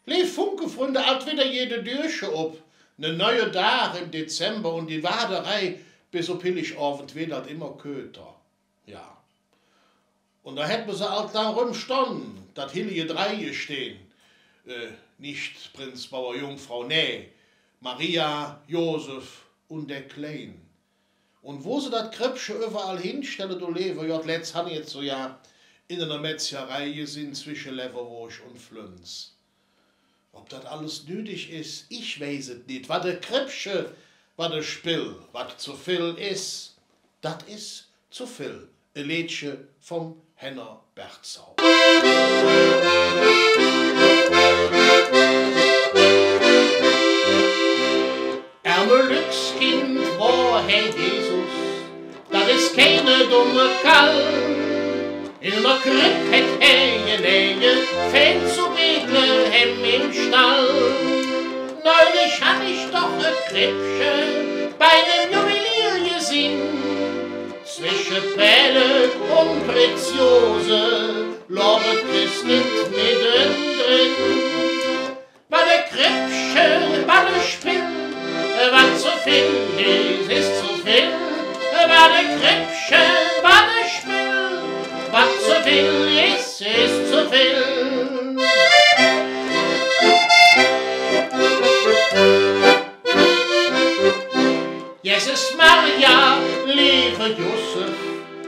Lief Funkefreunde, alt wieder jede Dürsche ob. Ne neue Tag im Dezember und die Waderei bis op Pilligabend wird immer köter. Ja. Und da hätten wir sie alt lang rumstanden, dat hillige Dreie stehen. Nicht Prinz, Bauer, Jungfrau, nee. Maria, Josef und der Klein. Und wo sie dat Krippsche überall hinstellen, du Lever, ja, letzt han jetzt so ja in einer Metzgerei sind zwischen Leverwurst und Flünz. Ob das alles nötig ist, ich weiß es nicht. Was der Krippsche, was der Spill, was zu viel ist, das ist zu viel. Ein Liedchen vom Henner Berzau. Ärmelückskind, wo Herr Jesus, das ist keine dumme Kall. In einer Krippe hätt er gelegen, fällt zu Bethlehem im Stall. Neulich hab ich doch ein Krippchen bei dem Juwelier gesehen. Zwischen Bälle und Preziose lobet Christkind mittendrin. War der Krippchen, war der Spill, war zu viel, ist zu viel. War der Krippchen, war der Spill, was zu viel ist zu viel. Jesus Maria, liebe Josef,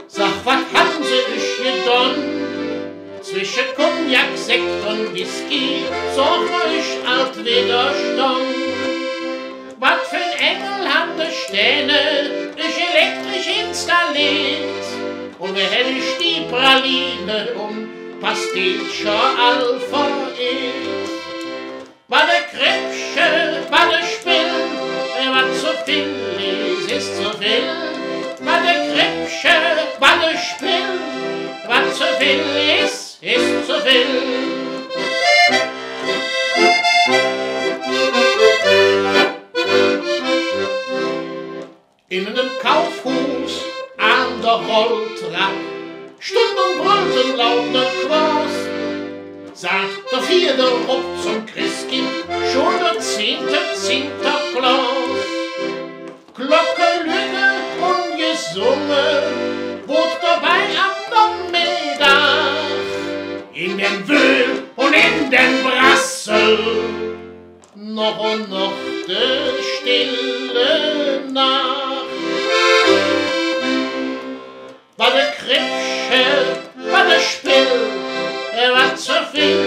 sag, was haben sie euch getan? Zwischen Cognac, Sekt und Whisky, sag euch alt Widerstand. Was für ein Engel haben die Stähne euch elektrisch installiert? Und wer hätte ich die Praline Pastilcha Alphabet? War der Krippsche, war der Spill, war zu viel, ist zu viel. War der Krippsche, war der Spill, war zu viel, ist zu viel. In einem Kaufhaus an der Rolltrapp stund und brüllte laut der Quas. Sagt der vierte Rupp zum Christkind, schon der 10. Sinterklaas. Glocke, Lüge und gesungen, wurde dabei am Nachmittag. In den Wühl und in den Brassel, noch und noch der stille Nacht. War der Krippsche, war der Spill, war zu viel.